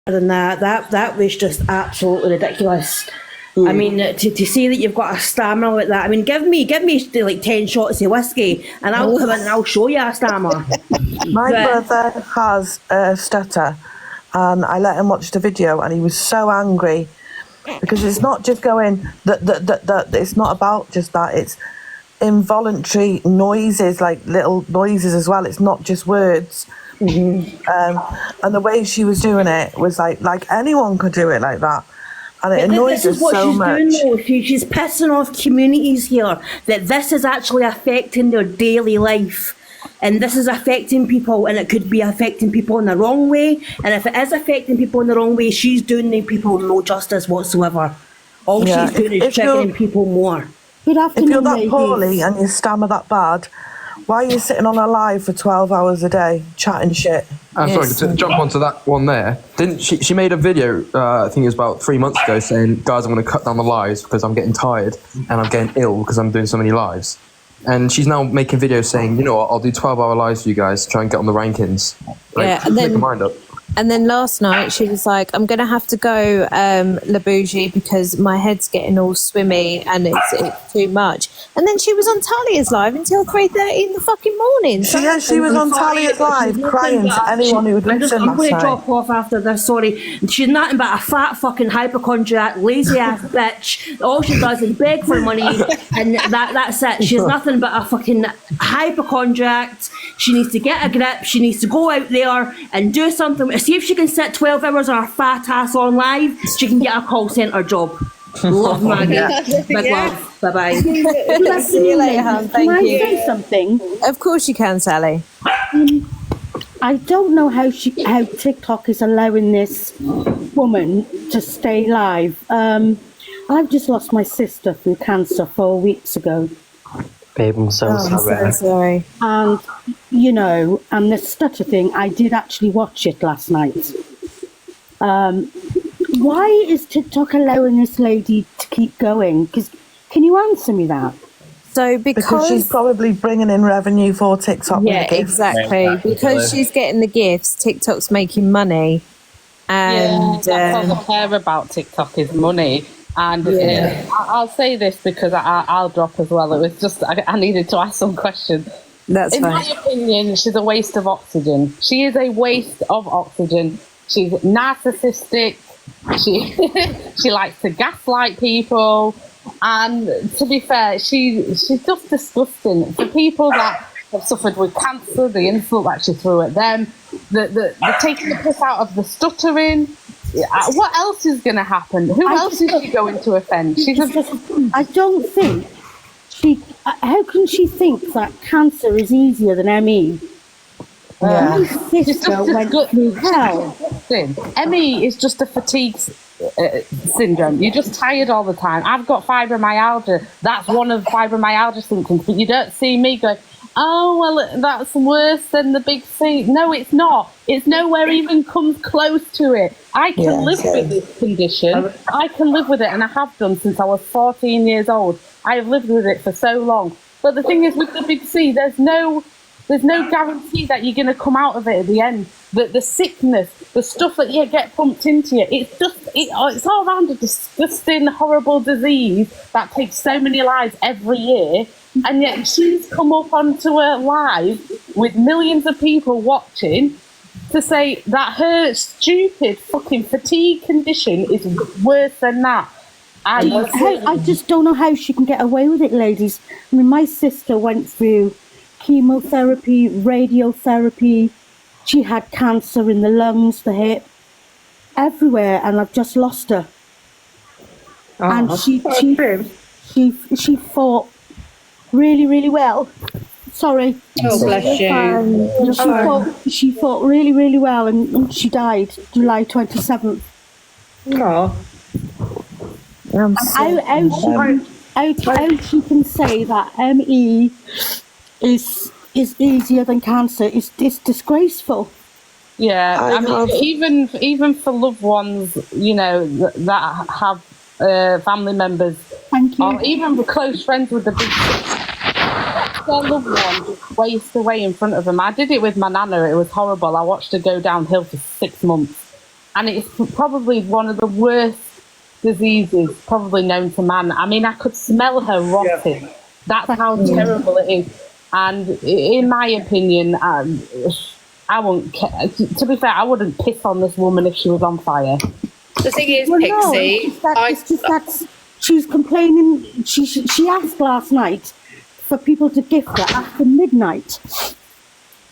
than that was just absolutely ridiculous. I mean, to say that you've got a stammer like that, I mean, give me like 10 shots of whiskey and I'll come in and I'll show you a stammer. My brother has a stutter, and I let him watch the video and he was so angry because it's not just going that it's not about just that, it's involuntary noises, like little noises as well. It's not just words. And the way she was doing it was like anyone could do it like that. And it annoys us so much. This is what she's doing, though. She's pissing off communities here that this is actually affecting their daily life. And this is affecting people, and it could be affecting people in the wrong way. And if it is affecting people in the wrong way, she's doing the people no justice whatsoever. All she's doing is triggering people more. Good afternoon, if you're that ladies. poorly and you stammer that bad, why are you sitting on a live for 12 hours a day chatting shit? Sorry, to jump onto that one there. Didn't she made a video, I think it was about 3 months ago, saying, guys, I'm going to cut down the lives because I'm getting tired and I'm getting ill because I'm doing so many lives. And she's now making videos saying, you know what, I'll do 12-hour lives for you guys to try and get on the rankings. And make your mind up. And then last night she was like, I'm going to have to go, La Bougie, because my head's getting all swimmy and it's too much. And then she was on Talia's live until 3:30 in the fucking morning. So she was on Talia's live crying to anyone who would listen. I'm going to drop off after this, sorry. She's nothing but a fat fucking hypochondriac, lazy ass bitch. All she does is beg for money and that's it. She's nothing but a fucking hypochondriac. She needs to get a grip. She needs to go out there and do something. See if she can sit 12 hours on her fat ass on live, she can get a call centre job. Love Maggie. Big love. Bye-bye. See you later, hon. Thank Can you. I say something? Of course you can, Sally. I don't know how TikTok is allowing this woman to stay live. I've just lost my sister through cancer 4 weeks ago. Babe, I'm so sorry. I'm so sorry. And, you know, and the stutter thing, I did actually watch it last night. Why is TikTok allowing this lady to keep going? Can you answer me that? So because she's probably bringing in revenue for TikTok. Yeah, exactly. Because she's getting the gifts, TikTok's making money. And that's all I care about TikTok is money. And I'll say this because I'll drop as well. It was just I needed to ask some questions. That's in fine. my opinion, she's a waste of oxygen. She is a waste of oxygen. She's narcissistic. She likes to gaslight people, and to be fair, she's just disgusting. For people that have suffered with cancer, the insult that she threw at them, the taking the piss out of the stuttering. What else is going to happen? Who else is she going to offend? I don't think she. How can she think that cancer is easier than ME? My sister went through hell. ME is just a fatigue syndrome. You're just tired all the time. I've got fibromyalgia. That's one of fibromyalgia symptoms. But you don't see me going, oh, well, that's worse than the big C. No, it's not. It's nowhere even comes close to it. I can live with this condition. I can live with it, and I have done since I was 14 years old. I have lived with it for so long. But the thing is, with the big C, there's no guarantee that you're going to come out of it at the end. The sickness, the stuff that you get pumped into you, it's all around a disgusting, horrible disease that takes so many lives every year. And yet she's come up onto a live with millions of people watching to say that her stupid fucking fatigue condition is worse than that. I just don't know how she can get away with it, ladies. I mean, my sister went through chemotherapy, radiotherapy. She had cancer in the lungs, the hip, everywhere, and I've just lost her. And she fought really, really well. Sorry. Oh, bless you. She fought really, really well, and she died July 27th. Oh. How she can say that ME is easier than cancer is disgraceful. Yeah, I mean, even for loved ones, you know, that have family members, or even close friends with the big their loved one just waste away in front of them. I did it with my nana. It was horrible. I watched her go downhill for 6 months. and it's probably one of the worst diseases probably known to man. I mean, I could smell her rotting. That's how terrible it is. And in my opinion, I wouldn't care. To be fair, I wouldn't piss on this woman if she was on fire. The thing is, Well, no, Pixie, it's just that she's complaining. She asked last night for people to gift her after midnight.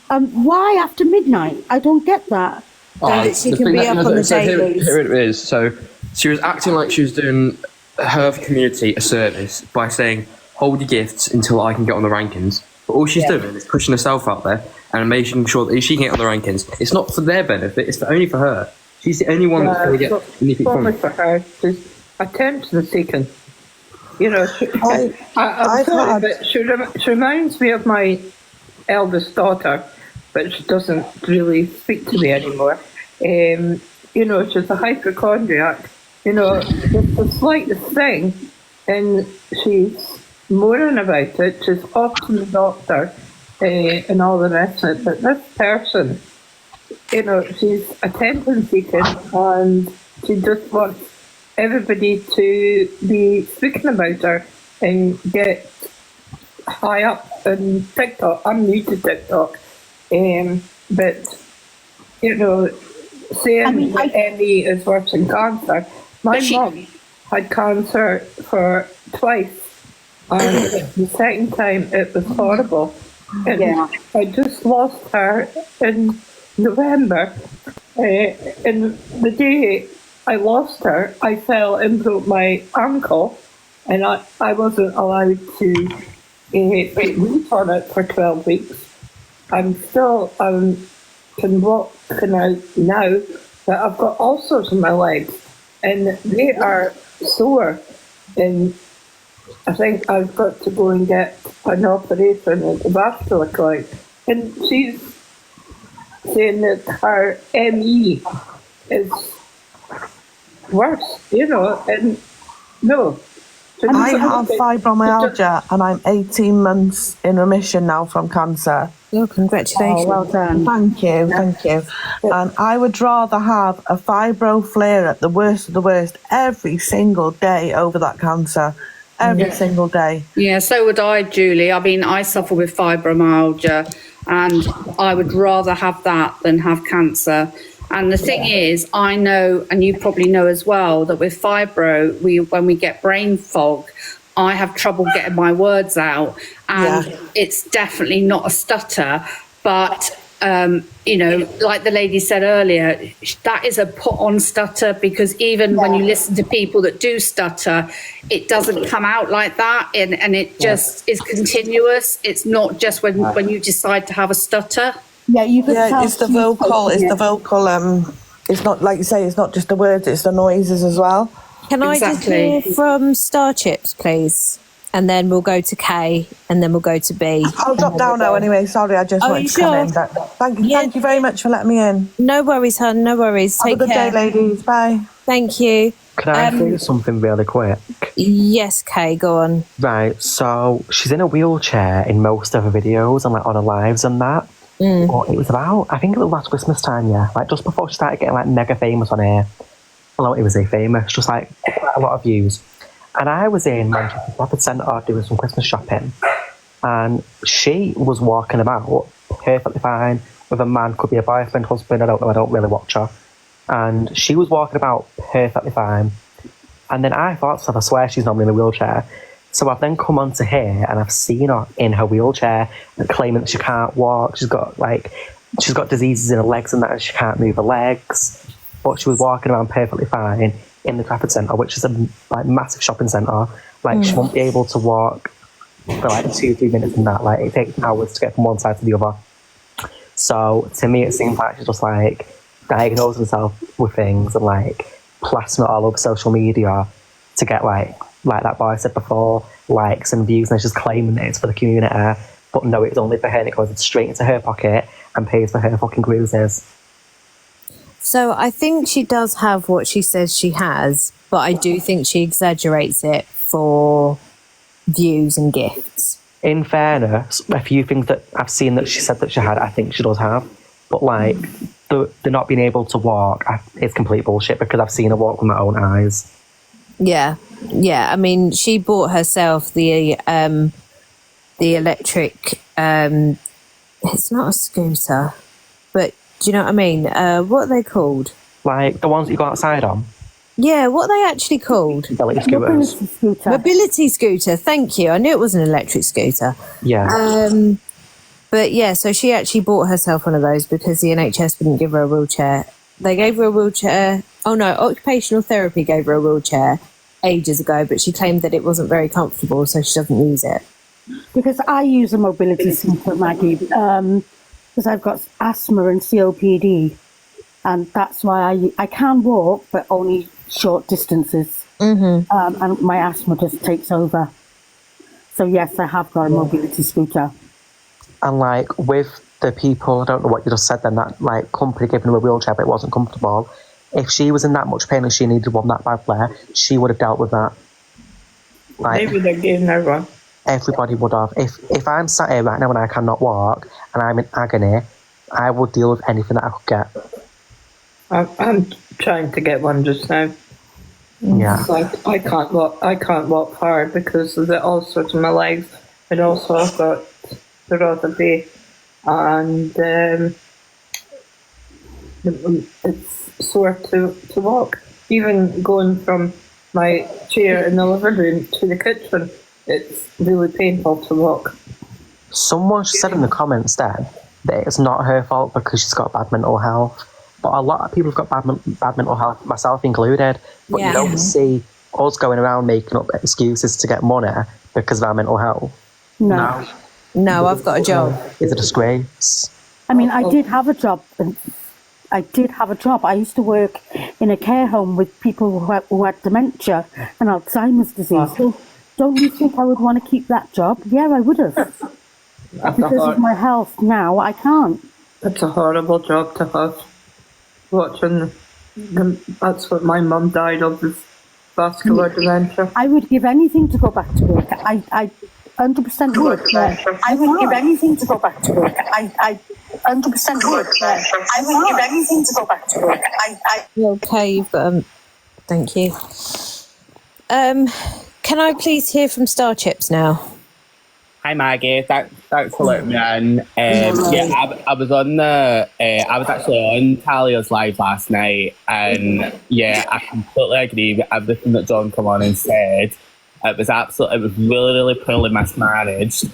Why after midnight? I don't get that. That she the can thing be that- up on the so dailies. here it is. So she was acting like she was doing her community a service by saying, hold your gifts until I can get on the rankings. But all she's doing is pushing herself out there and making sure that she can get on the rankings. It's not for their benefit, it's only for her. She's the only one that's going to get anything from Probably it. for her. She's attention seeking. You know, I'm I've sorry, had- but she reminds me of my eldest daughter, but she doesn't really speak to me anymore. You know, she's a hypochondriac. You know, it's the slightest thing, and she's moaning about it. She's off to the doctor and all the rest of it. But this person, you know, she's attention seeking, and she just wants everybody to be speaking about her and get high up in TikTok. I'm new to TikTok, but you know, saying that Emmy is worse than cancer. My mum had cancer for twice, and the second time it was horrible. And I just lost her in November, and the day I lost her, I fell and broke my ankle, and I wasn't allowed to put weight on it for 12 weeks. I'm still can walk now, but I've got ulcers in my legs, and they are sore, and I think I've got to go and get an operation at the vascular clinic. And she's saying that her ME is worse, you know, and no. I have fibromyalgia and I'm 18 months in remission now from cancer. Oh, congratulations. Oh, well done. Thank you, thank you. And I would rather have a fibro flare up, the worst of the worst, every single day over that cancer. Every single day. yeah, so would I, Julie. I mean, I suffer with fibromyalgia, and I would rather have that than have cancer. And the thing is, I know, and you probably know as well, that with fibro, when we get brain fog, I have trouble getting my words out, and it's definitely not a stutter, but you know, like the lady said earlier, that is a put-on stutter, because even when you listen to people that do stutter, it doesn't come out like that, and it just is continuous. It's not just when you decide to have a stutter. Yeah, you could tell it's the she's vocal, taking it's the it. vocal, it's not, like you say, it's not just the words, it's the noises as well. Can I just hear from Star Chips, please? And then we'll go to K, and then we'll go to B. I'll drop down now anyway, sorry, I just Oh, wanted you to come in. sure? But thank you very much for letting me in. No worries, hun, no worries. Have Take a good care. day, ladies, bye. Thank you. Could I say something really quick? Yes, Kay, go on. Right, so she's in a wheelchair in most of her videos and like on her lives and that. But it was about, I think it was last Christmas time, yeah. Like just before she started getting like mega famous on here. Well, it was a famous, just like quite a lot of views. And I was in Manchester Shopping Centre doing some Christmas shopping, and she was walking about perfectly fine with a man, could be a boyfriend, husband, I don't know, I don't really watch her. And she was walking about perfectly fine. And then I thought, so I swear she's normally in a wheelchair. So I've then come on to here and I've seen her in her wheelchair and claiming that she can't walk. She's got diseases in her legs and that, and she can't move her legs. But she was walking around perfectly fine in the Trafford Centre, which is a like massive shopping centre. Like she won't be able to walk for like 2-3 minutes and that. Like it takes hours to get from one side to the other. So to me, it seems like she's just like diagnosing herself with things and like plastering it all over social media to get like that boy said before, likes and views, and she's claiming that it's for the community. But no, it's only for her, and it goes straight into her pocket and pays for her fucking cruises. So I think she does have what she says she has, but I do think she exaggerates it for views and gifts. In fairness, a few things that I've seen that she said that she had, I think she does have. But like the not being able to walk is complete bullshit, because I've seen her walk with my own eyes. Yeah. I mean, she bought herself the electric. It's not a scooter, but do you know what I mean? What are they called? Like the ones that you go outside on. Yeah, what are they actually called? Mobility scooters. Mobility scooter. Thank you. I knew it was an electric scooter. Yeah. But yeah, so she actually bought herself one of those because the NHS wouldn't give her a wheelchair. They gave her a wheelchair. Oh no, occupational therapy gave her a wheelchair ages ago, but she claimed that it wasn't very comfortable, so she doesn't use it. Because I use a mobility scooter, Maggie, because I've got asthma and COPD, and that's why I can walk, but only short distances. And my asthma just takes over. So yes, I have got a mobility scooter. And like with the people, I don't know what you just said then, that like company giving her a wheelchair but it wasn't comfortable. If she was in that much pain and she needed one that badly, she would have dealt with that. Like, maybe they're giving her one. Everybody would have. If I'm sat here right now and I cannot walk and I'm in agony, I would deal with anything that I could get. I'm trying to get one just now. Yeah. It's like I can't walk far because of the ulcers in my legs, and also I've got neuropathy, and it's sore to walk. Even going from my chair in the living room to the kitchen, it's really painful to walk. Someone said in the comments then that it's not her fault because she's got bad mental health. But a lot of people have got bad mental health, myself included. But you don't see us going around making up excuses to get money because of our mental health. No, I've got a job. It's a disgrace. I mean, I did have a job. I used to work in a care home with people who had dementia and Alzheimer's disease. So don't you think I would want to keep that job? Yeah, I would have. Because of my health now, I can't. It's a horrible job to have. Watching them, that's what my mum died of, is vascular dementia. I would give anything to go back to work. I 100% would. I would give anything to go back to work. I 100% would. I would give anything to go back to work. Okay, you've got thank you. Can I please hear from Star Chips now? Hi Maggie, thanks for letting me in. I was on I was actually on Talia's live last night, and yeah, I completely agree with everything that John come on and said. It was really poorly mismanaged.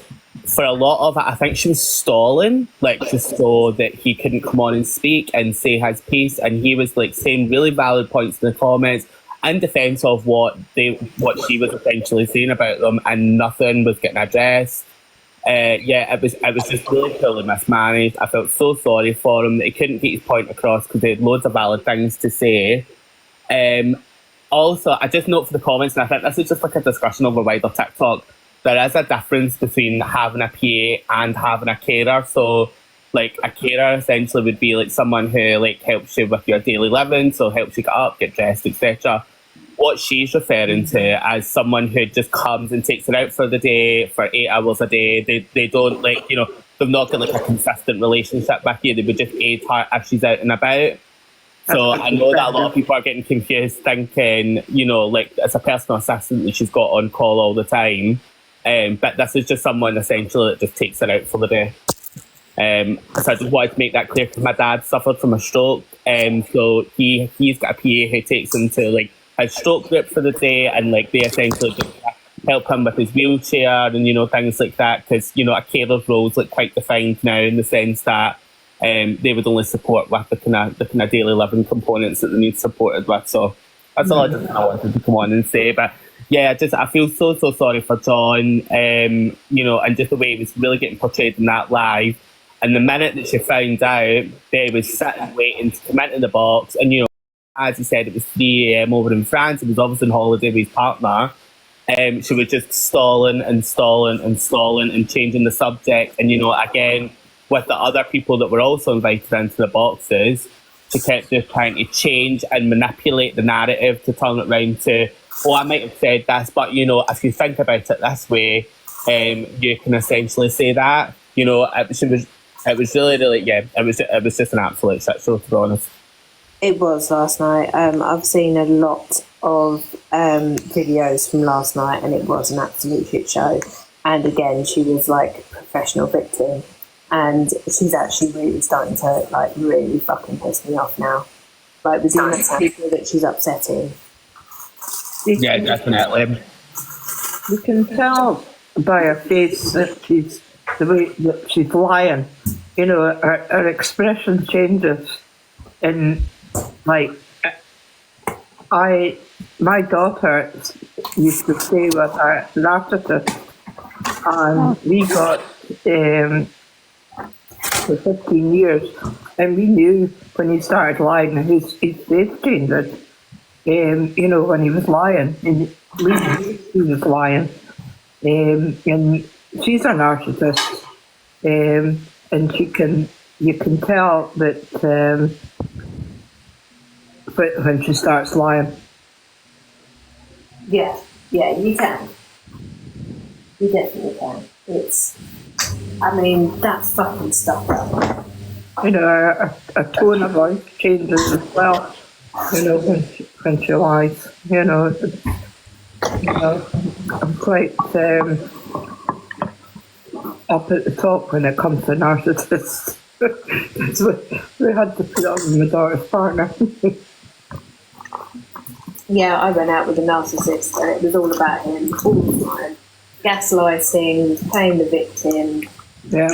For a lot of it, I think she was stalling, like just so that he couldn't come on and speak and say his piece, and he was like saying really valid points in the comments in defence of what she was essentially saying about them, and nothing was getting addressed. It was just really poorly mismanaged. I felt so sorry for him that he couldn't get his point across because he had loads of valid things to say. Also, I just note for the comments, and I think this is just like a discussion over wider TikTok, there is a difference between having a PA and having a carer. So like a carer essentially would be like someone who like helps you with your daily living, so helps you get up, get dressed, etc. What she's referring to as someone who just comes and takes her out for the day for 8 hours a day. They don't like, you know, they've not got like a consistent relationship with you. They would just aid her if she's out and about. So I know that a lot of people are getting confused thinking, you know, like it's a personal assistant that she's got on call all the time. But this is just someone essentially that just takes her out for the day. So I just wanted to make that clear because my dad suffered from a stroke. So he's got a PA who takes him to like his stroke group for the day, and like they essentially just help him with his wheelchair and, you know, things like that. Because, you know, a carer's role is like quite defined now in the sense that they would only support with the kind of daily living components that they need supported with. So that's all I just wanted to come on and say. But yeah, I feel so sorry for John, you know, and just the way it was really getting portrayed in that live. And the minute that she found out, they was sitting waiting to come into the box, and, you know, as he said, it was 3 a.m. over in France. He was obviously on holiday with his partner. She was just stalling and changing the subject. And, you know, again, with the other people that were also invited into the boxes, she kept just trying to change and manipulate the narrative to turn it round to, oh, I might have said this, but, you know, if you think about it this way, you can essentially say that. You know, she was It was really, yeah, it was just an absolute shit show, to be honest. It was last night. I've seen a lot of videos from last night, and it was an absolute shit show. And again, she was like a professional victim, and she's actually really starting to like really fucking piss me off now. Like with the amount of people that she's upsetting. Yeah, definitely. You can tell by her face that she's the way that she's lying. You know, her expression changes. And like, my daughter used to stay with her narcissist, and we got for 15 years, and we knew when he started lying, his face changes. You know, when he was lying, and we knew he was lying. And she's a narcissist, and you can tell that when she starts lying. Yeah, you can. You definitely can. I mean, that's fucking stuff. You know, her tone of voice changes as well. You know, when she lies. You know, I'm quite up at the top when it comes to narcissists. So we had to put on my daughter's partner. Yeah, I went out with a narcissist, and it was all about him all the time. Gaslighting, playing the victim. Yeah.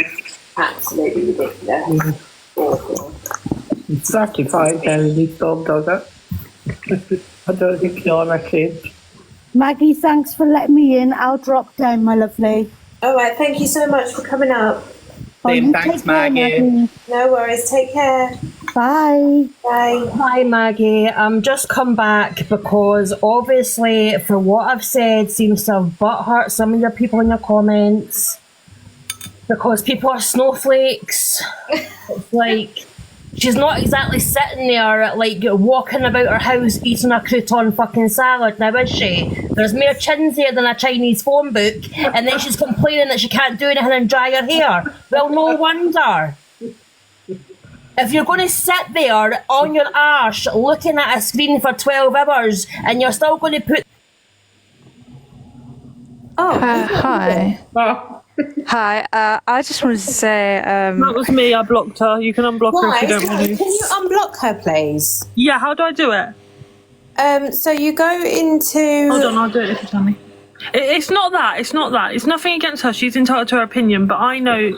Absolutely ridiculous. Awful. 35 and he still does it. I don't think he'll ever change. Maggie, thanks for letting me in. I'll drop down, my lovely. All right, thank you so much for coming up. You Thanks, take care, Maggie. No worries, take care. Bye. Bye. Hi Maggie, just come back because obviously for what I've said seems to have butthurt some of your people in your comments because people are snowflakes. It's like she's not exactly sitting there like walking about her house eating a crouton fucking salad now, is she? There's more chins here than a Chinese phone book, and then she's complaining that she can't do anything and dry her hair. Well, no wonder. If you're going to sit there on your arse looking at a screen for 12 hours and you're still going to put... Hi. Hi, I just wanted to say... That was me, I blocked her. You can unblock her if you don't want to. Can you unblock her, please? Yeah, how do I do it? So you go into... Hold on, I'll do it if you tell me. It's not that. It's nothing against her. She's entitled to her opinion, but I know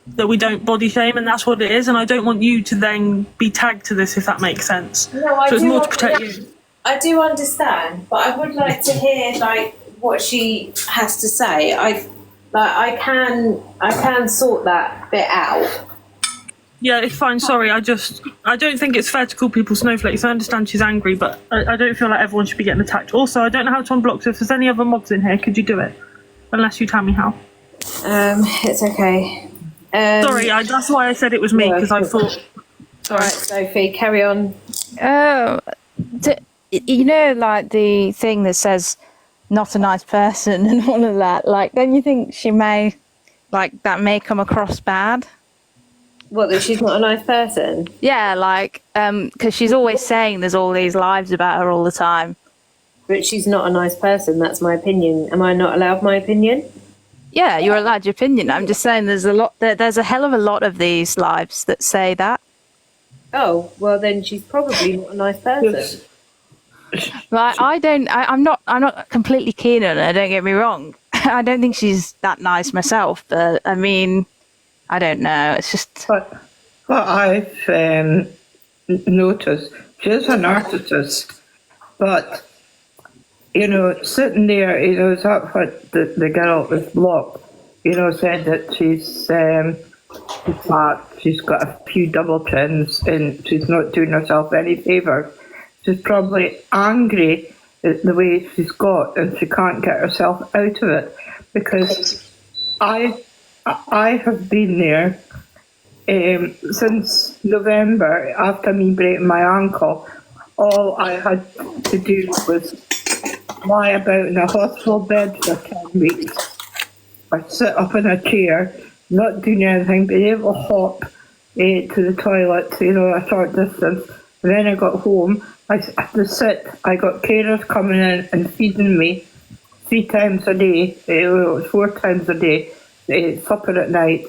that we don't body shame, and that's what it is, and I don't want you to then be tagged to this, if that makes sense. No, I so it's do more to protect you. I do understand, but I would like to hear like what she has to say. I can sort that bit out. Yeah, it's fine. Sorry, I don't think it's fair to call people snowflakes. I understand she's angry, but I don't feel like everyone should be getting attacked. Also, I don't know how to unblock, so if there's any other mobs in here, could you do it? Unless you tell me how. It's okay. Sorry, that's why I said it was me, because I thought... Sorry. Right, Sophie, carry on. Oh, you know, like the thing that says not a nice person and all of that, like, don't you think she may, like, that may come across bad? What, that she's not a nice person? Yeah, like, because she's always saying there's all these lives about her all the time. But she's not a nice person, that's my opinion. Am I not allowed my opinion? Yeah, you're allowed your opinion. I'm just saying there's a hell of a lot of these lives that say that. Oh, well then she's probably not a nice person. Like, I'm not completely keen on her, don't get me wrong. I don't think she's that nice myself, but I mean, I don't know, it's just... But what I've noticed, she's a narcissist, but, you know, sitting there, you know, is that what the girl was blocked, you know, said that she's fat, she's got a few double chins, and she's not doing herself any favours. She's probably angry at the way she's got, and she can't get herself out of it, because I have been there since November after me breaking my ankle. All I had to do was lie about in a hospital bed for 10 weeks, or sit up in a chair not doing anything, being able to hop to the toilet, a short distance. And then I got home, I had to sit, I got carers coming in and feeding me 3 times a day, 4 times a day, supper at night.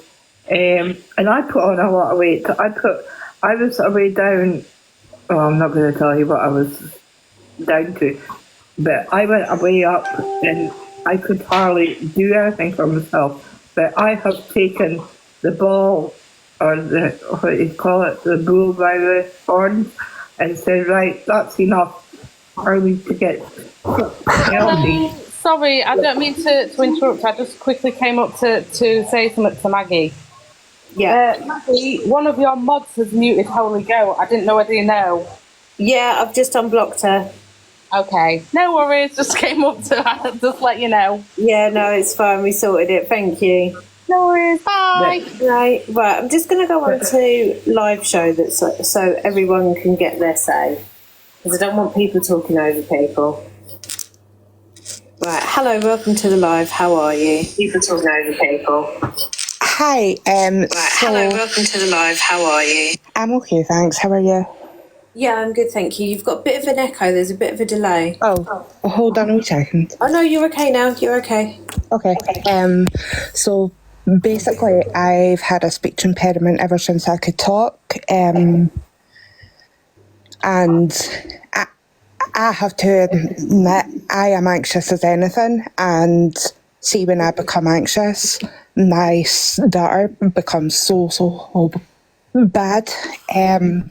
And I put on a lot of weight. I was way down, I'm not going to tell you what I was down to, but I went way up and I could hardly do anything for myself. But I have taken the ball, or what do you call it, the bull by the horns, and said, right, that's enough. I need to get healthy. Sorry, I don't mean to interrupt. I just quickly came up to say something to Maggie. Yeah. Maggie, one of your mods has muted Holy Go. I didn't know whether you know. Yeah, I've just unblocked her. Okay. No worries, just came up to just let you know. Yeah, no, it's fine. We sorted it. Thank you. No worries. Bye. Right, I'm just going to go on to live show that so everyone can get their say, because I don't want people talking over people. Right, hello, welcome to the live. How are you? People talking over people. Hi. Hello, welcome to the live. How are you? I'm okay, thanks. How are you? Yeah, I'm good, thank you. You've got a bit of an echo. There's a bit of a delay. Oh, hold on a wee second. Oh no, you're okay now. You're okay. Okay. So basically, I've had a speech impediment ever since I could talk, and I have to admit I am anxious as anything, and see, when I become anxious, my stutter becomes so bad, and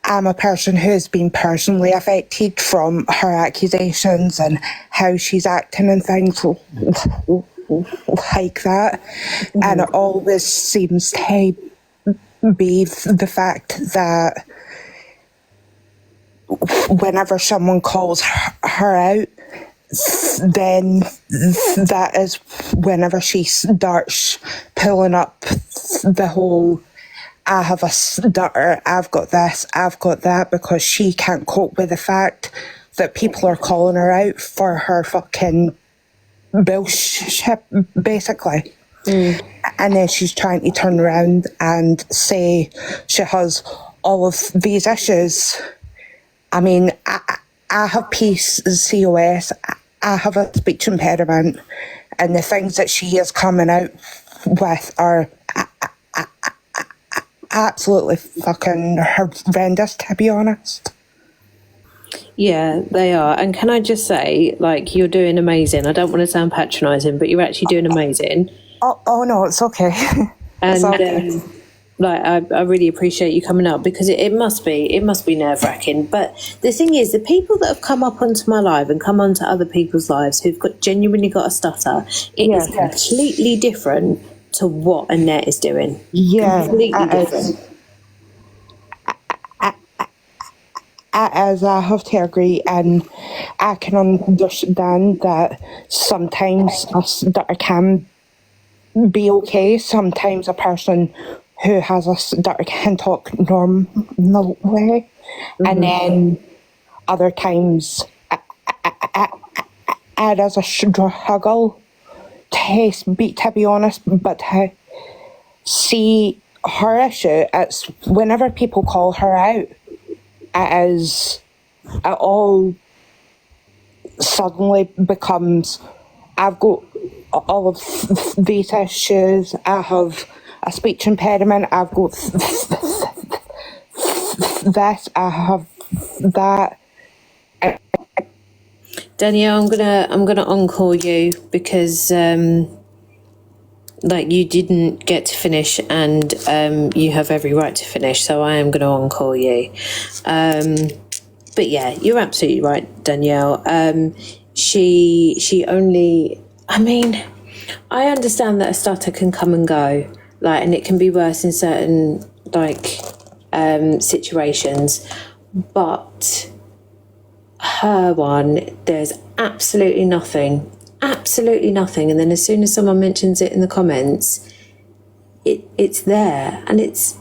I'm a person who's been personally affected from her accusations and how she's acting and things like that. And it always seems to be the fact that whenever someone calls her out, then that is whenever she starts pulling up the whole, I have a stutter, I've got this, I've got that, because she can't cope with the fact that people are calling her out for her fucking bullshit, basically. And then she's trying to turn around and say she has all of these issues. I mean, I have PCOS, I have a speech impediment, and the things that she is coming out with are absolutely fucking horrendous, to be honest. Yeah, they are. And can I just say, like, you're doing amazing. I don't want to sound patronising, but you're actually doing amazing. Oh no, it's okay. And It's okay. I really appreciate you coming up, because it must be nerve wracking. But the thing is, the people that have come up onto my live and come onto other people's lives who've genuinely got a stutter, it is completely different to what Annette is doing. Yeah, completely different. As I have to agree, and I can understand that sometimes a stutter can be okay. Sometimes a person who has a stutter can talk normally, and then other times it is a struggle to speak, to be honest. But to see her issue, it's whenever people call her out, it all suddenly becomes, I've got all of these issues, I have a speech impediment, I've got this, I have that. Danielle, I'm gonna on-call you, because like, you didn't get to finish, and you have every right to finish, so I am gonna on-call you. But yeah, you're absolutely right, Danielle. She only, I mean, I understand that a stutter can come and go, like, and it can be worse in certain, like, situations, but her one, there's absolutely nothing, and then as soon as someone mentions it in the comments, it's there, and it's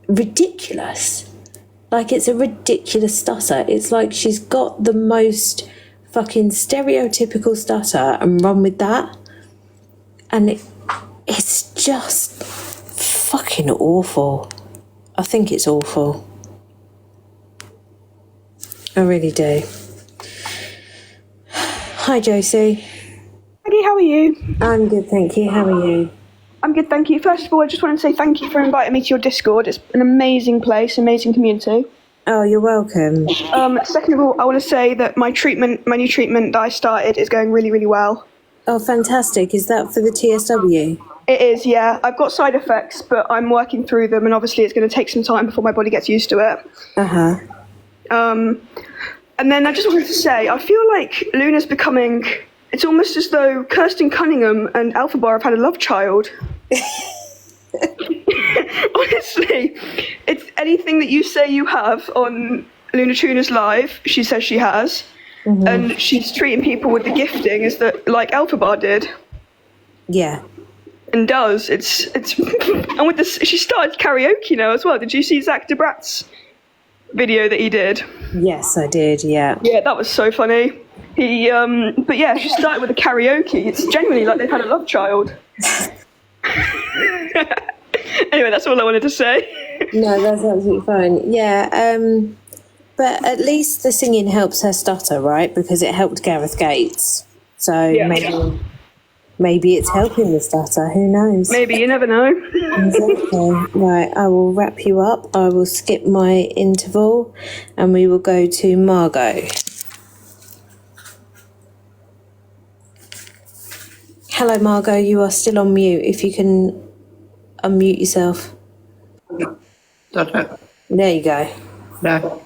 ridiculous. Like, it's a ridiculous stutter. It's like she's got the most fucking stereotypical stutter and run with that. And it's just fucking awful. I think it's awful. I really do. Hi, Josie. Maggie, how are you? I'm good, thank you. How are you? I'm good, thank you. First of all, I just want to say thank you for inviting me to your Discord. It's an amazing place, amazing community. Oh, you're welcome. Second of all, I want to say that my new treatment that I started is going really, really well. Oh, fantastic. Is that for the TSW? It is, yeah. I've got side effects, but I'm working through them, and obviously it's going to take some time before my body gets used to it. Uh-huh. And then I just wanted to say, I feel like Luna's becoming... It's almost as though Kirsten Cunningham and Alpha Bar have had a love child. Honestly, it's anything that you say you have on Luna Tuna's live, she says she has. Mm-hmm. And she's treating people with the gifting as that, like Alpha Bar did. Yeah. And does. It's and with this, she started karaoke now as well. Did you see Zach DeBrat's video that he did? Yes, I did, yeah. Yeah, that was so funny. But yeah, she started with a karaoke. It's genuinely like they've had a love child. Anyway, that's all I wanted to say. No, that's absolutely fine. Yeah, but at least the singing helps her stutter, right? Because it helped Gareth Gates. So yeah. Maybe it's helping the stutter. Who knows? Maybe, you never know. Exactly. Right, I will wrap you up. I will skip my interval and we will go to Margot. Hello, Margot. You are still on mute. If you can unmute yourself. That's it. There you go. No.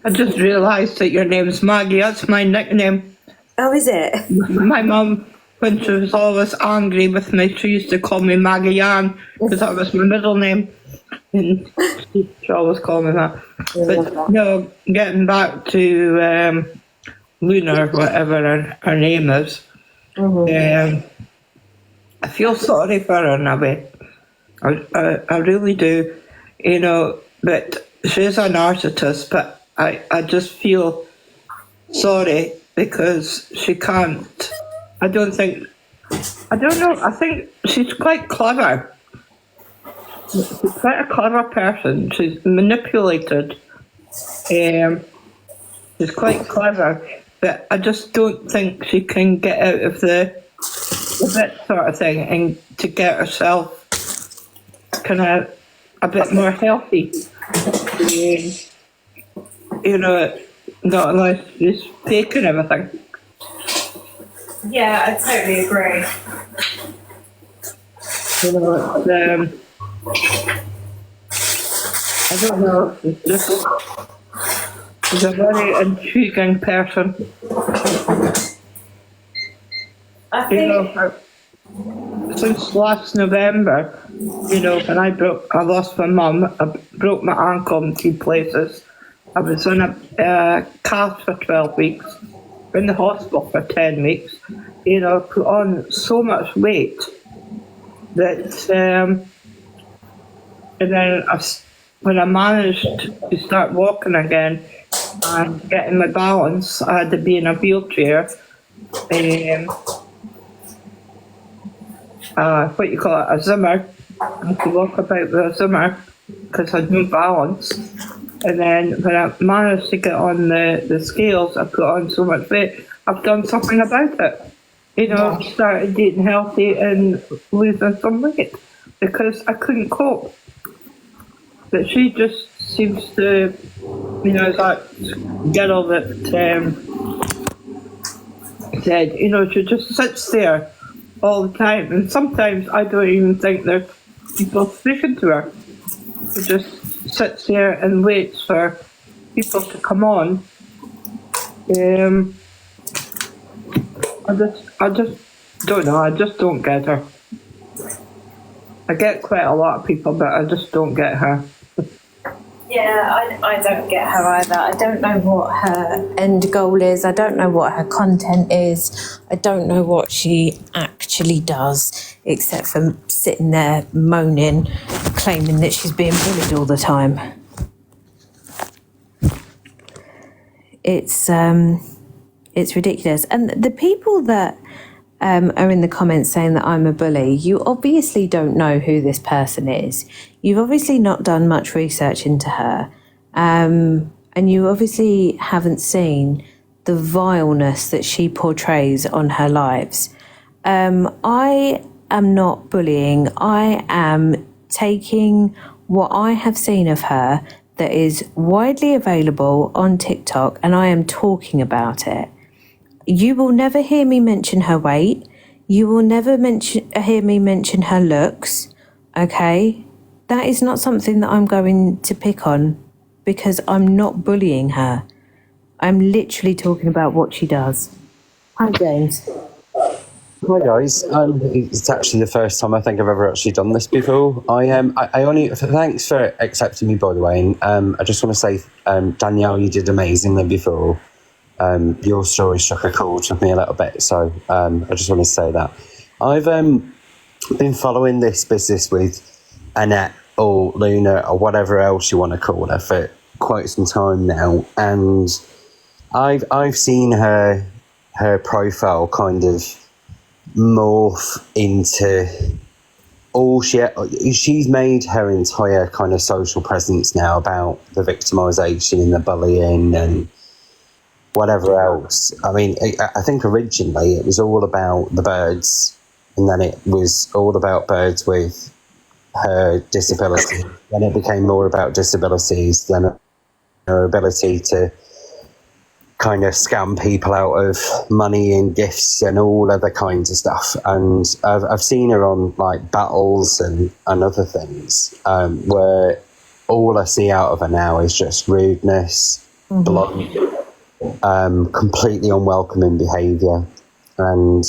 I just realised that your name's Maggie. That's my nickname. Oh, is it? My mum, when she was always angry with me, she used to call me Maggie Ann because that was my middle name. And she always called me that. But no, getting back to Luna, or whatever her name is, I feel sorry for her in a way. I really do, you know, but she's a narcissist, but I just feel sorry because she can't, I don't know, I think she's quite clever. She's quite a clever person. She's manipulated. She's quite clever, but I just don't think she can get out of the bit sort of thing and to get herself kind of a bit more healthy. You know, not unless she's faking everything. Yeah, I totally agree. You know, I don't know, she's a very intriguing person. I think... You know, since last November, you know, when I lost my mum, I broke my ankle in 2 places. I was in a cast for 12 weeks, in the hospital for 10 weeks, you know, put on so much weight that, and then when I managed to start walking again and getting my balance, I had to be in a wheelchair. What you call it, a Zimmer. I had to walk about with a Zimmer because I had no balance. And then when I managed to get on the scales, I put on so much weight. I've done something about it. You know, started eating healthy and losing some weight because I couldn't cope. But she just seems to, you know, that girl that said, you know, she just sits there all the time, and sometimes I don't even think there's people speaking to her. She just sits there and waits for people to come on. I just don't know. I just don't get her. I get quite a lot of people, but I just don't get her. Yeah, I don't get her either. I don't know what her end goal is. I don't know what her content is. I don't know what she actually does, except for sitting there moaning, claiming that she's being bullied all the time. It's ridiculous. And the people that are in the comments saying that I'm a bully, you obviously don't know who this person is. You've obviously not done much research into her. And you obviously haven't seen the vileness that she portrays on her lives. I am not bullying. I am taking what I have seen of her that is widely available on TikTok, and I am talking about it. You will never hear me mention her weight. You will never hear me mention her looks, okay? That is not something that I'm going to pick on because I'm not bullying her. I'm literally talking about what she does. Hi, James. Hi guys, it's actually the first time I think I've ever actually done this before. I only thanks for accepting me, by the way. And I just want to say, Danielle, you did amazingly before. Your story struck a chord with me a little bit, so I just want to say that I've been following this business with Annette or Luna or whatever else you want to call her for quite some time now, and I've seen her profile kind of morph into all she's made her entire kind of social presence now about the victimization and the bullying and whatever else. I mean, I think originally it was all about the birds, and then it was all about birds with her disability. Then it became more about disabilities than her ability to kind of scam people out of money and gifts and all other kinds of stuff. And I've seen her on like battles and other things where all I see out of her now is just rudeness, blunt, completely unwelcoming behaviour. And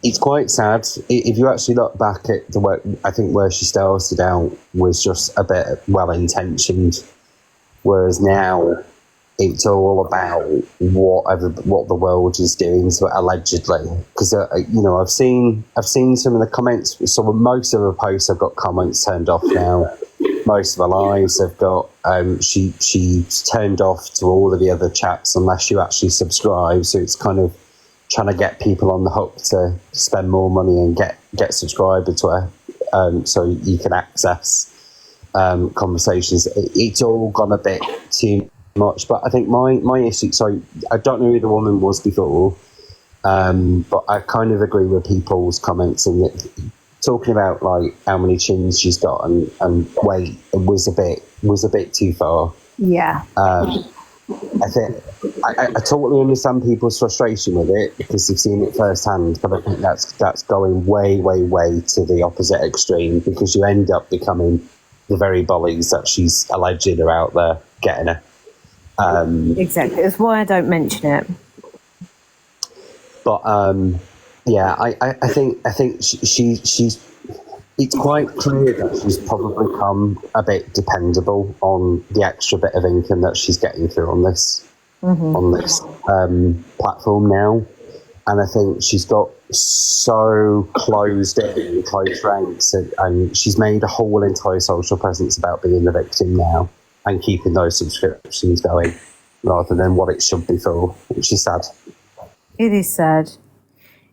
it's quite sad. If you actually look back at the work, I think where she started out was just a bit well-intentioned, whereas now it's all about what the world is doing to it, allegedly. Because I've seen some of the comments. So most of her posts have got comments turned off now. Most of her lives have got she's turned off to all of the other chats unless you actually subscribe. So it's kind of trying to get people on the hook to spend more money and get subscribers to her, so you can access conversations. It's all gone a bit too much, but I think my issue, so I don't know who the woman was before, but I kind of agree with people's comments and talking about like how many chins she's got and weight was a bit too far. Yeah. I think I totally understand people's frustration with it because they've seen it firsthand, but I think that's going way to the opposite extreme, because you end up becoming the very bullies that she's alleged are out there getting her. Exactly. That's why I don't mention it. But yeah, I think she's. It's quite clear that she's probably become a bit dependable on the extra bit of income that she's getting through on this platform now, and I think she's got so closed ranks, and she's made a whole entire social presence about being the victim now and keeping those subscriptions going rather than what it should be for, which is sad. It is sad.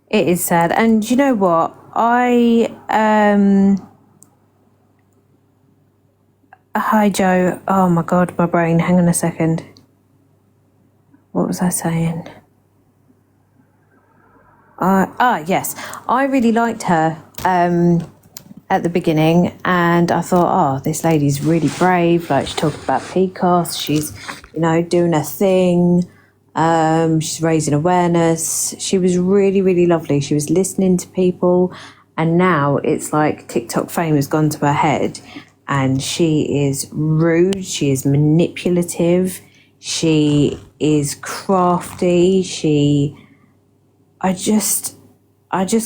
It is sad. And you know what? Hi, Joe. Oh my God, my brain. Hang on a second. What was I saying? Yes. I really liked her at the beginning, and I thought, oh, this lady's really brave. Like, she talked about PCOS. She's, doing her thing. She's raising awareness. She was really, really lovely. She was listening to people, and now it's like TikTok fame has gone to her head, and she is rude. She is manipulative. She is crafty. I just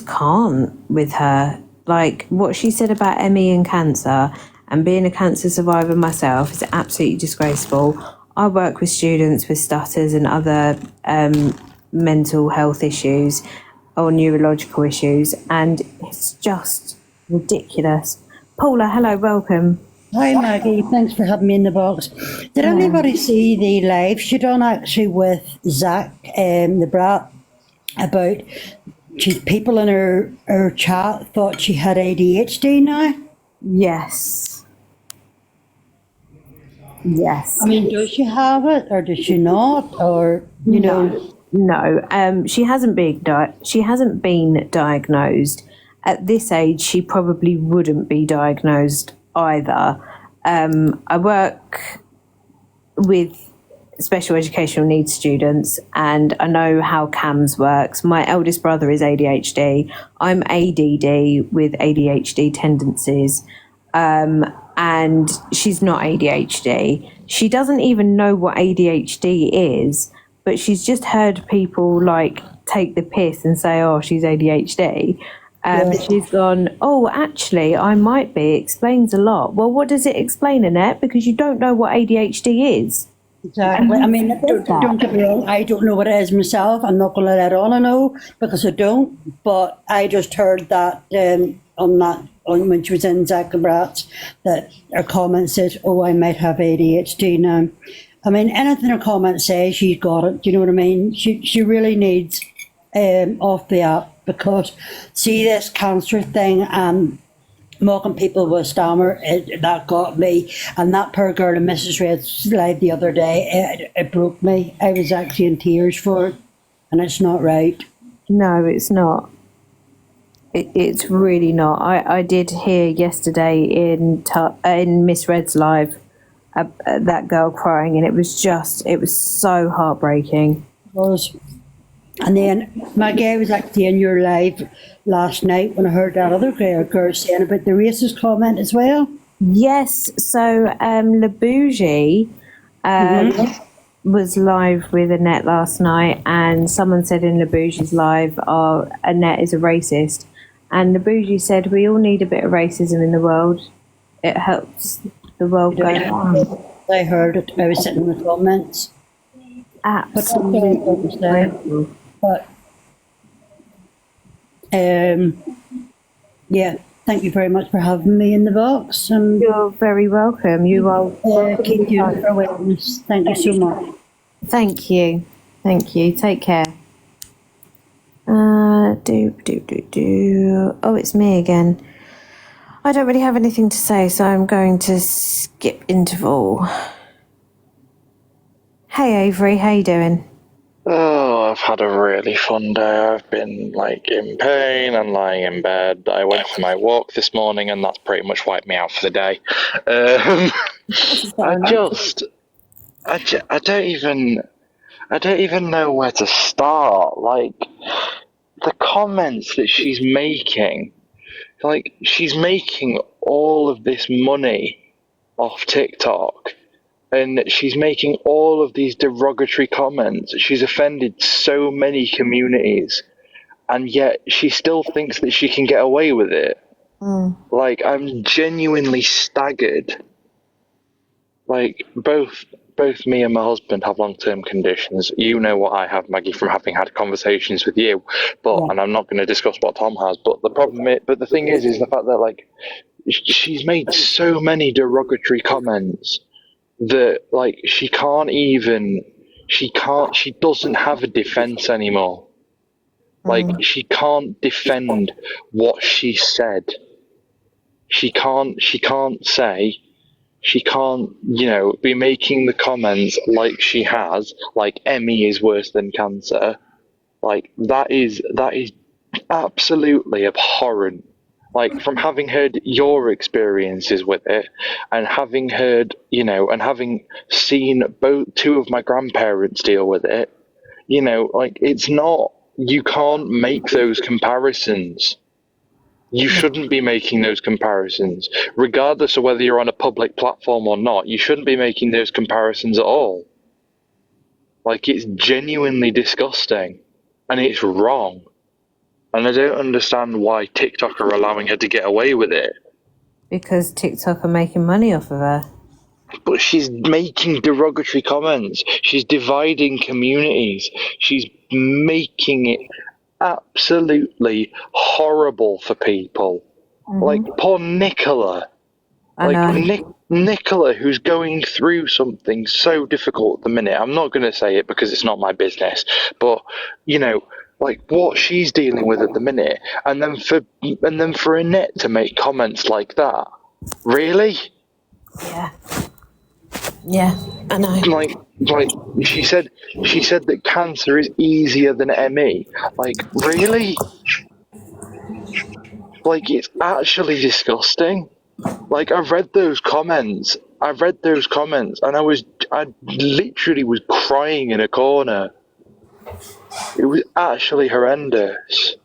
can't with her. Like, what she said about ME and cancer and being a cancer survivor myself is absolutely disgraceful. I work with students with stutters and other mental health issues or neurological issues, and it's just ridiculous. Paula, hello, welcome. Hi Maggie, thanks for having me in the box. Did anybody see the live she done actually with Zach, the brat, about people in her chat thought she had ADHD now. Yes. Yes. I mean, does she have it or does she not? Or, you know. No, she hasn't been diagnosed. At this age, she probably wouldn't be diagnosed either. I work with special educational needs students, and I know how CAMS works. My eldest brother is ADHD. I'm ADD with ADHD tendencies, and she's not ADHD. She doesn't even know what ADHD is, but she's just heard people like take the piss and say, oh, she's ADHD. She's gone, oh, actually, I might be. Explains a lot. Well, what does it explain, Annette? Because you don't know what ADHD is. Exactly. I mean, don't get me wrong. I don't know what it is myself. I'm not going to let on I know because I don't. But I just heard that when she was in Zach and Bratz, that her comment says, oh, I might have ADHD now. I mean, anything her comment says, she's got it. Do you know what I mean? She really needs off the app, because see this cancer thing and mocking people with stammer, that got me. And that poor girl in Mrs. Red's live the other day, it broke me. I was actually in tears for it, and it's not right. No, it's not. It's really not. I did hear yesterday in Miss Red's live that girl crying, and it was so heartbreaking. It was. And then Maggie, I was actually in your live last night when I heard that other girl saying about the racist comment as well. Yes, so Labougie was live with Annette last night, and someone said in Labougie's live, oh, Annette is a racist. And Labougie said, we all need a bit of racism in the world. It helps the world go on. I heard it. I was sitting in the comments. Absolutely. But, yeah, thank you very much for having me in the box. And you're very welcome. You are keep doing for awareness. Thank you so much. Thank you. Thank you. Take care. Oh, it's me again. I don't really have anything to say, so I'm going to skip interval. Hey Avery, how you doing? Oh, I've had a really fun day. I've been like in pain and lying in bed. I went for my walk this morning, and that's pretty much wiped me out for the day. I don't even know where to start. Like the comments that she's making, like she's making all of this money off TikTok. And she's making all of these derogatory comments. She's offended so many communities, and yet she still thinks that she can get away with it. Like, I'm genuinely staggered. Like, both me and my husband have long-term conditions. You know what I have, Maggie, from having had conversations with you. And I'm not going to discuss what Tom has. But the thing is the fact that, like, she's made so many derogatory comments that like she doesn't have a defense anymore. Like she can't defend what she said. She can't be making the comments like she has, like Emmy is worse than cancer. Like that is absolutely abhorrent. Like, from having heard your experiences with it, and having heard, and having seen two of my grandparents deal with it, like, it's not, you can't make those comparisons. You shouldn't be making those comparisons. Regardless of whether you're on a public platform or not, you shouldn't be making those comparisons at all. Like, it's genuinely disgusting, and it's wrong. And I don't understand why TikTok are allowing her to get away with it. Because TikTok are making money off of her. But she's making derogatory comments. She's dividing communities. She's making it absolutely horrible for people. Like poor Nicola. Nicola, who's going through something so difficult at the minute. I'm not going to say it because it's not my business. But, like what she's dealing with at the minute, and then for Annette to make comments like that, really? Yeah, I know. Like she said that cancer is easier than ME. Like, really? Like, it's actually disgusting. Like, I've read those comments, and I literally was crying in a corner. It was actually horrendous.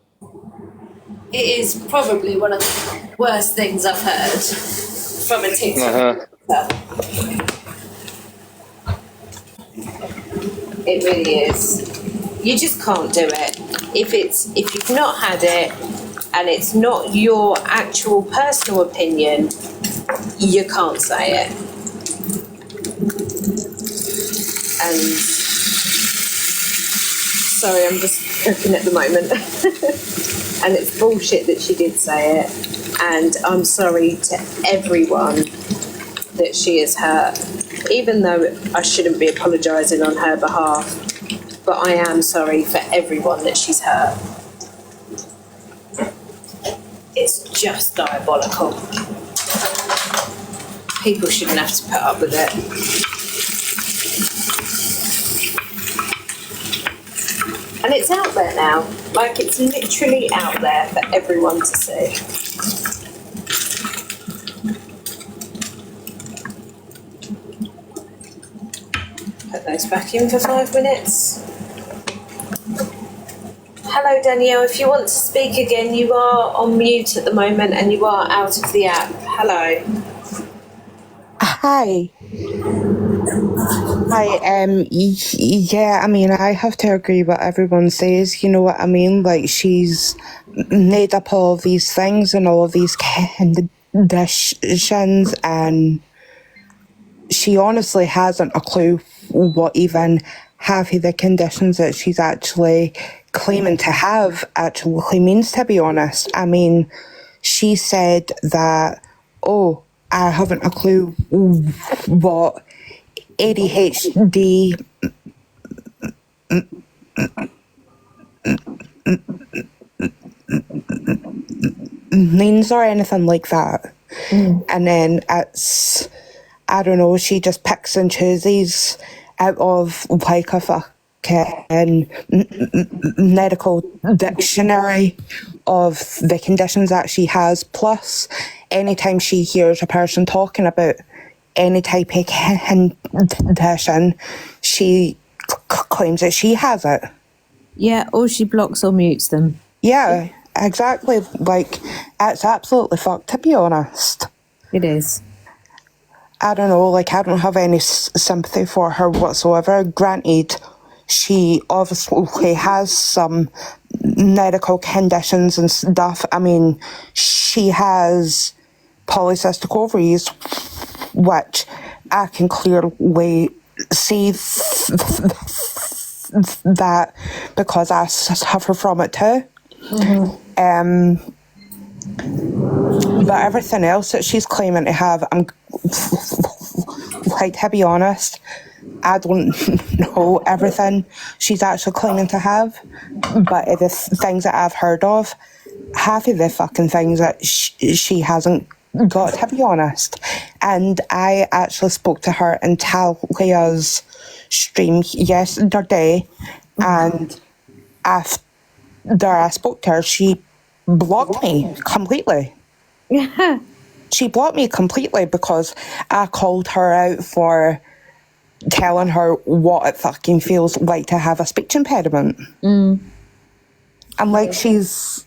It is probably one of the worst things I've heard from a TikTok. It really is. You just can't do it. If you've not had it and it's not your actual personal opinion, you can't say it. And sorry, I'm just cooking at the moment. And it's bullshit that she did say it. And I'm sorry to everyone that she has hurt, even though I shouldn't be apologising on her behalf. But I am sorry for everyone that she's hurt. It's just diabolical. People shouldn't have to put up with it. And it's out there now. Like, it's literally out there for everyone to see. Put those back in for 5 minutes. Hello, Danielle. If you want to speak again, you are on mute at the moment and you are out of the app. Hello. Hi. Yeah, I mean, I have to agree what everyone says, you know what I mean? Like, she's made up all of these things and all of these conditions, and she honestly hasn't a clue what even half of the conditions that she's actually claiming to have actually means, to be honest. I mean, she said that, oh, I haven't a clue what ADHD means or anything like that. And then it's, I don't know, she just picks and chooses out of like a fucking medical dictionary of the conditions that she has. Plus, anytime she hears a person talking about any type of condition, she claims that she has it. Yeah, or she blocks or mutes them. Yeah, exactly. Like, it's absolutely fucked, to be honest. It is. I don't know, like, I don't have any sympathy for her whatsoever. Granted, she obviously has some medical conditions and stuff. I mean, she has polycystic ovaries, which I can clearly see that because I suffer from it too. But everything else that she's claiming to have, I'm like, to be honest, I don't know everything she's actually claiming to have, but the things that I've heard of, half of the fucking things that she hasn't got, to be honest. And I actually spoke to her in Talia's stream yesterday, and after I spoke to her, she blocked me completely. Yeah. She blocked me completely because I called her out for telling her what it fucking feels like to have a speech impediment. And like, she's,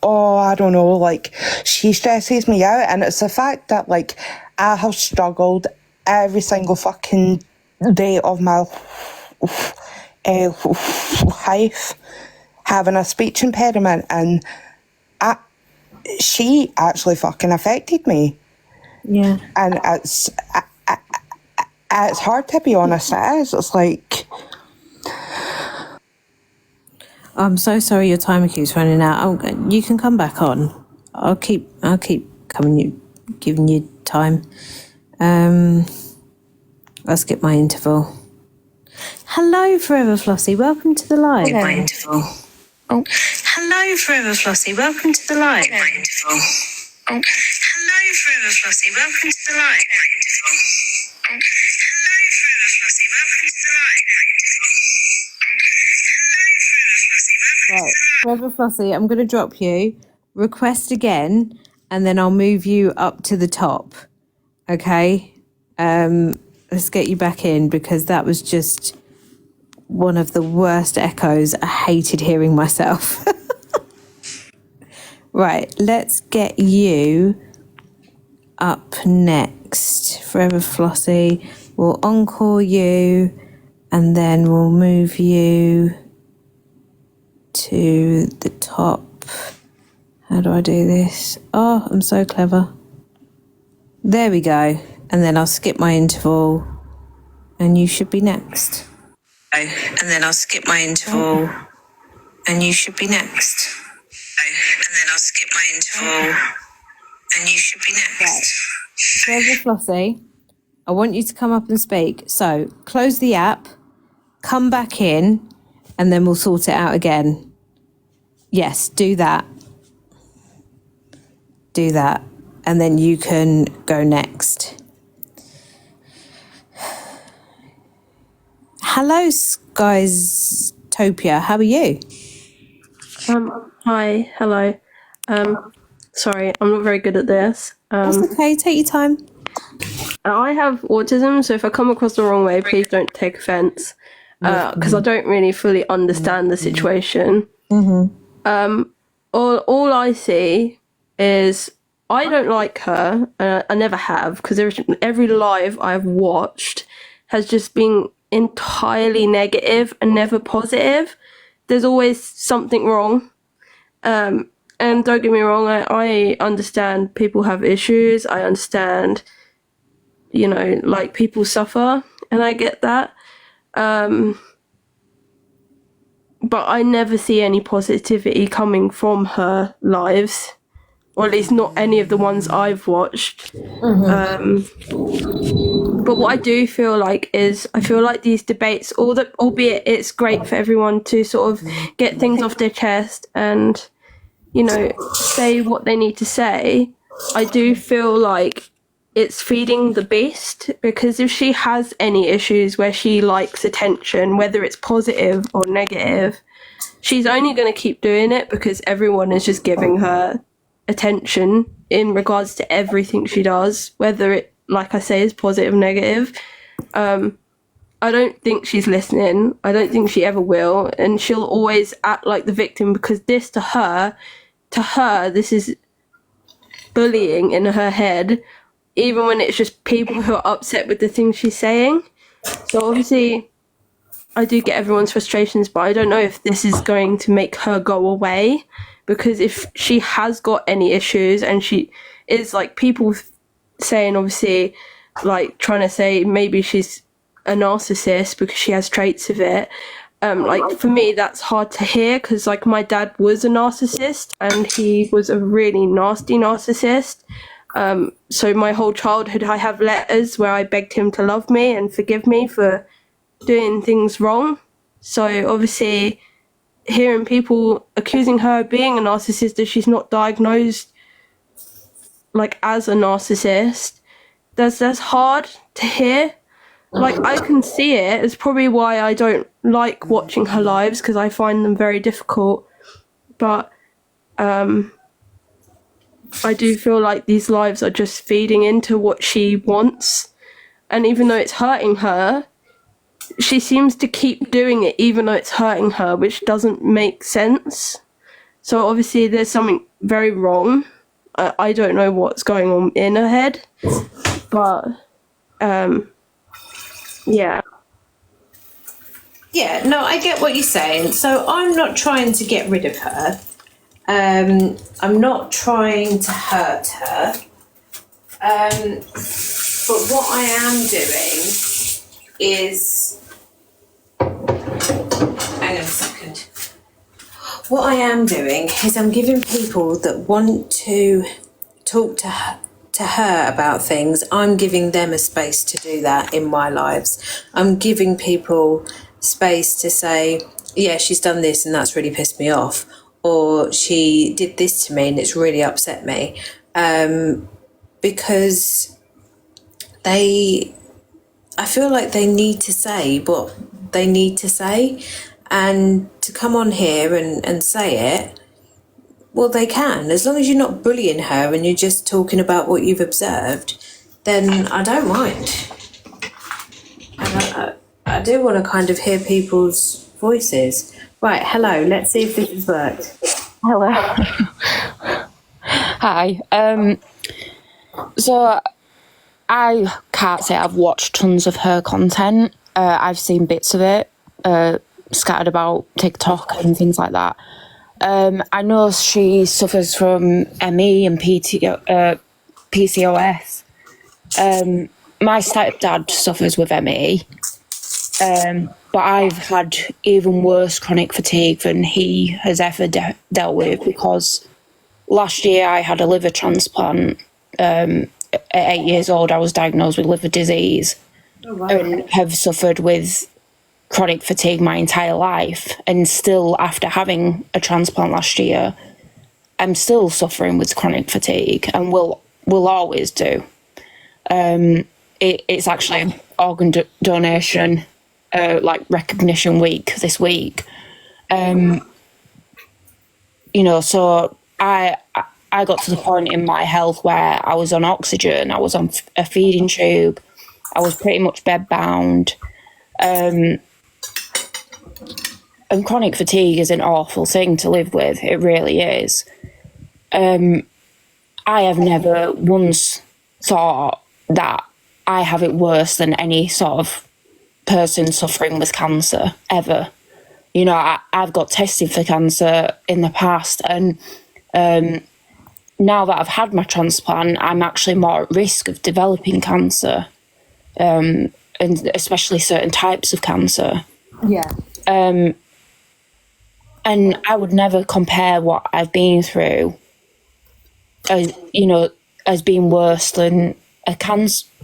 oh, I don't know, like, she stresses me out. And it's the fact that, like, I have struggled every single fucking day of my life having a speech impediment, and she actually fucking affected me. Yeah. And it's hard, to be honest. It is. It's like, I'm so sorry your timer keeps running out. You can come back on. I'll keep giving you time. I'll skip my interval. Hello, Forever Flossie. Welcome to the live. Hello. Oh, hello, Forever Flossie. Welcome to the live. Oh, hello, Forever Flossie. Welcome to the live. Oh, hello, Forever Flossie. Welcome to the live. Right, Forever Flossie, I'm going to drop you. Request again, and then I'll move you up to the top. Okay? Let's get you back in, because that was just one of the worst echoes. I hated hearing myself. Right, let's get you up next. Forever Flossie. We'll encore you, and then we'll move you to the top. How do I do this? Oh, I'm so clever. There we go. And then I'll skip my interval, and you should be next. And then I'll skip my interval, and you should be next. And then I'll skip my interval, and you should be next. Forever Flossie, I want you to come up and speak. So close the app, come back in, and then we'll sort it out again. Yes, do that. Do that. And then you can go next. Hello, Skystopia. How are you? Hi, hello. Sorry, I'm not very good at this. That's okay, take your time. I have autism, so if I come across the wrong way, please don't take offense. Because I don't really fully understand the situation. All I see is I don't like her. I never have, because every live I've watched has just been entirely negative and never positive. There's always something wrong. And don't get me wrong, I understand people have issues. I understand, like, people suffer, and I get that. But I never see any positivity coming from her lives, or at least not any of the ones I've watched. But what I do feel like is, I feel like these debates, albeit it's great for everyone to sort of get things off their chest and, say what they need to say, I do feel like it's feeding the beast, because if she has any issues where she likes attention, whether it's positive or negative, she's only going to keep doing it because everyone is just giving her attention in regards to everything she does, whether it, like I say, is positive or negative. I don't think she's listening. I don't think she ever will, and she'll always act like the victim, because this to her, this is bullying in her head, even when it's just people who are upset with the things she's saying. So obviously I do get everyone's frustrations, but I don't know if this is going to make her go away, because if she has got any issues, and she is, like, people saying, obviously, like, trying to say maybe she's a narcissist because she has traits of it. Like, for me, that's hard to hear, because, like, my dad was a narcissist, and he was a really nasty narcissist. So my whole childhood, I have letters where I begged him to love me and forgive me for doing things wrong. So obviously, hearing people accusing her of being a narcissist if she's not diagnosed, like, as a narcissist, that's hard to hear. Like, I can see it. It's probably why I don't like watching her lives, because I find them very difficult. But I do feel like these lives are just feeding into what she wants. And even though it's hurting her, she seems to keep doing it even though it's hurting her, which doesn't make sense. So obviously there's something very wrong. I don't know what's going on in her head. But, yeah. Yeah, no, I get what you're saying. So I'm not trying to get rid of her. I'm not trying to hurt her. But what I am doing is... Hang on a second. What I am doing is I'm giving people that want to talk to her about things, I'm giving them a space to do that in my lives. I'm giving people space to say, yeah, she's done this and that's really pissed me off, or she did this to me and it's really upset me, because I feel like they need to say what they need to say, and to come on here and say it, well, they can. As long as you're not bullying her and you're just talking about what you've observed, then I don't mind. And I do want to kind of hear people's voices. Right, hello, let's see if this has worked. Hello. Hi. So I can't say I've watched tons of her content. I've seen bits of it scattered about TikTok and things like that. I know she suffers from ME and PCOS. My stepdad suffers with ME, but I've had even worse chronic fatigue than he has ever dealt with, because last year I had a liver transplant. At 8 years old, I was diagnosed with liver disease. Oh, wow. And have suffered with chronic fatigue my entire life, and still, after having a transplant last year, I'm still suffering with chronic fatigue, and will always do. It's actually organ donation like recognition week this week. You know, so I got to the point in my health where I was on oxygen, I was on a feeding tube, I was pretty much bedbound. And chronic fatigue is an awful thing to live with. It really is. I have never once thought that I have it worse than any sort of person suffering with cancer, ever. You know, I've got tested for cancer in the past, and now that I've had my transplant, I'm actually more at risk of developing cancer, and especially certain types of cancer. Yeah. And I would never compare what I've been through, as, you know, as being worse than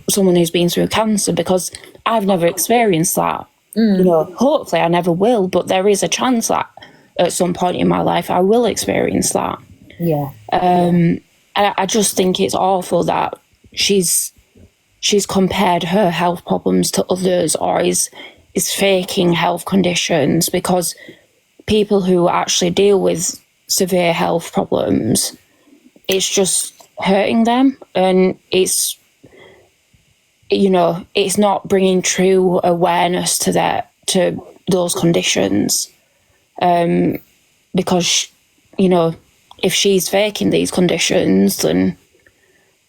someone who's been through cancer, because I've never experienced that. You know, hopefully I never will, but there is a chance that at some point in my life I will experience that. Yeah. I just think it's awful that she's compared her health problems to others, or is faking health conditions, because people who actually deal with severe health problems, it's just hurting them, and it's, you know, it's not bringing true awareness to those conditions, because, you know, if she's faking these conditions, then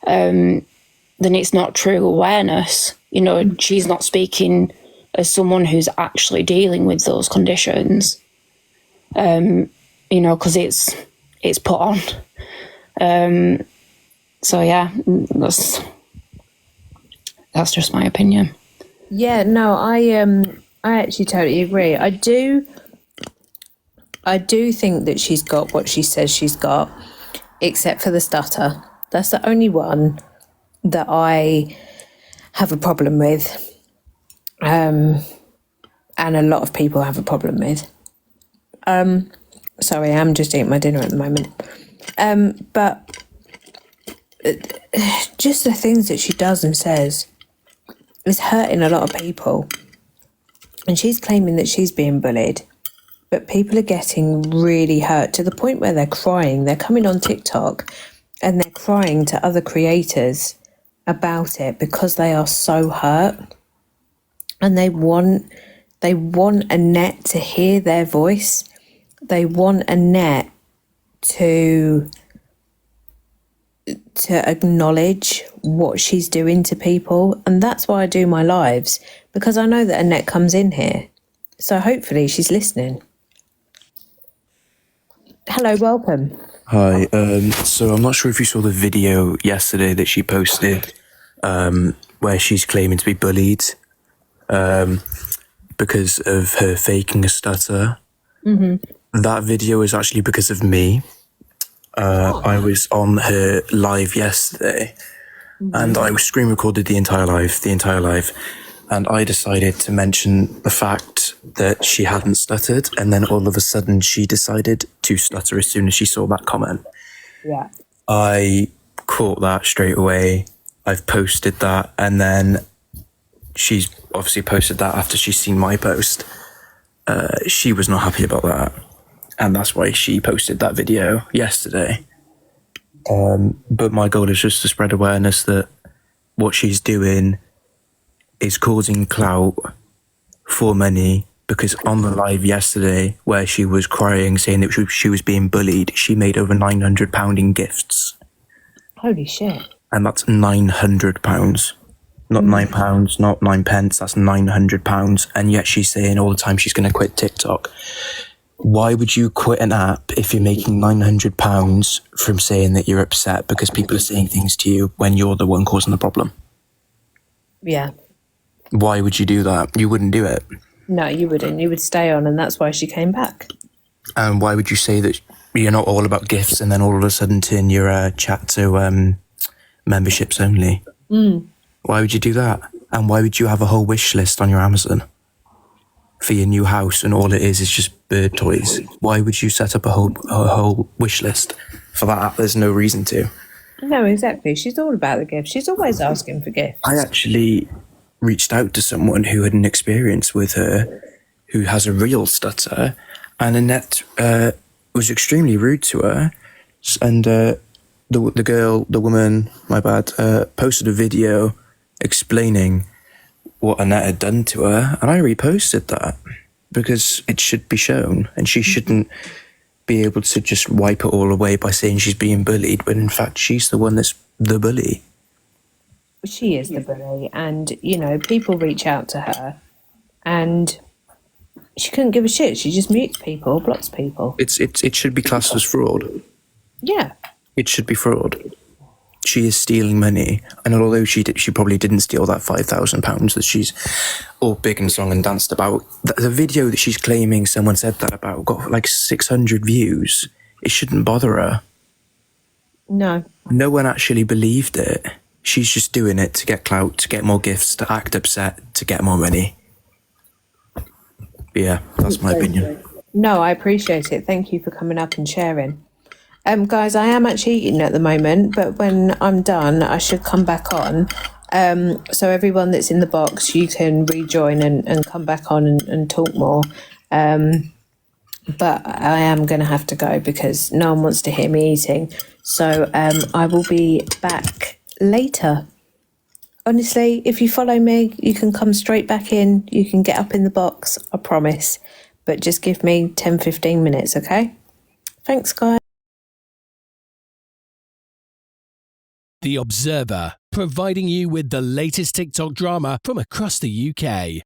it's not true awareness. You know, she's not speaking as someone who's actually dealing with those conditions. You know, because it's put on. So yeah, that's just my opinion. Yeah, no, I actually totally agree. I do think that she's got what she says she's got, except for the stutter. That's the only one that I have a problem with, and a lot of people have a problem with. Sorry, I'm just eating my dinner at the moment. But just the things that she does and says is hurting a lot of people. And she's claiming that she's being bullied, but people are getting really hurt to the point where they're crying. They're coming on TikTok and they're crying to other creators about it because they are so hurt, and they want Annette to hear their voice. They want Annette to acknowledge what she's doing to people, and that's why I do my lives, because I know that Annette comes in here, so hopefully she's listening. Hello, welcome. Hi. So I'm not sure if you saw the video yesterday that she posted, where she's claiming to be bullied because of her faking a stutter. Mm-hmm. That video is actually because of me. I was on her live yesterday, and I was screen recorded the entire live. and I decided to mention the fact that she hadn't stuttered, and then all of a sudden she decided to stutter as soon as she saw that comment. Yeah. I caught that straight away. I've posted that, and then she's obviously posted that after she's seen my post. She was not happy about that, and that's why she posted that video yesterday. But my goal is just to spread awareness that what she's doing is causing clout for money, because on the live yesterday where she was crying saying that she was being bullied, she made over £900 in gifts. Holy shit. And that's £900. Not £9, not 9 pence, that's £900. And yet she's saying all the time she's going to quit TikTok. Why would you quit an app if you're making £900 from saying that you're upset because people are saying things to you when you're the one causing the problem? Yeah. Why would you do that? You wouldn't do it. No, you wouldn't. You would stay on, and that's why she came back. And why would you say that you're not all about gifts and then all of a sudden turn your chat to memberships only? Why would you do that? And why would you have a whole wish list on your Amazon for your new house and all it is just bird toys? Why would you set up a whole wish list for that? There's no reason to. No, exactly. She's all about the gifts. She's always asking for gifts. I actually reached out to someone who had an experience with her, who has a real stutter, and Annette was extremely rude to her. And the woman, my bad, posted a video explaining what Annette had done to her, and I reposted that because it should be shown, and she shouldn't be able to just wipe it all away by saying she's being bullied, when in fact she's the one that's the bully. She is the bully, and people reach out to her, and she couldn't give a shit. She just mutes people, blocks people. It should be classed as fraud. Yeah. It should be fraud. She is stealing money, and although she probably didn't steal that £5,000 that she's all big and song and danced about, the video that she's claiming someone said that about got like 600 views. It shouldn't bother her. No. No one actually believed it. She's just doing it to get clout, to get more gifts, to act upset, to get more money. Yeah, that's my opinion. No, I appreciate it. Thank you for coming up and sharing. Guys, I am actually eating at the moment, but when I'm done, I should come back on. So everyone that's in the box, you can rejoin and come back on and talk more. But I am going to have to go because no one wants to hear me eating. So I will be back later. Honestly, if you follow me, you can come straight back in. You can get up in the box, I promise. But just give me 10-15 minutes, okay? Thanks, guys. The Observer, providing you with the latest TikTok drama from across the UK.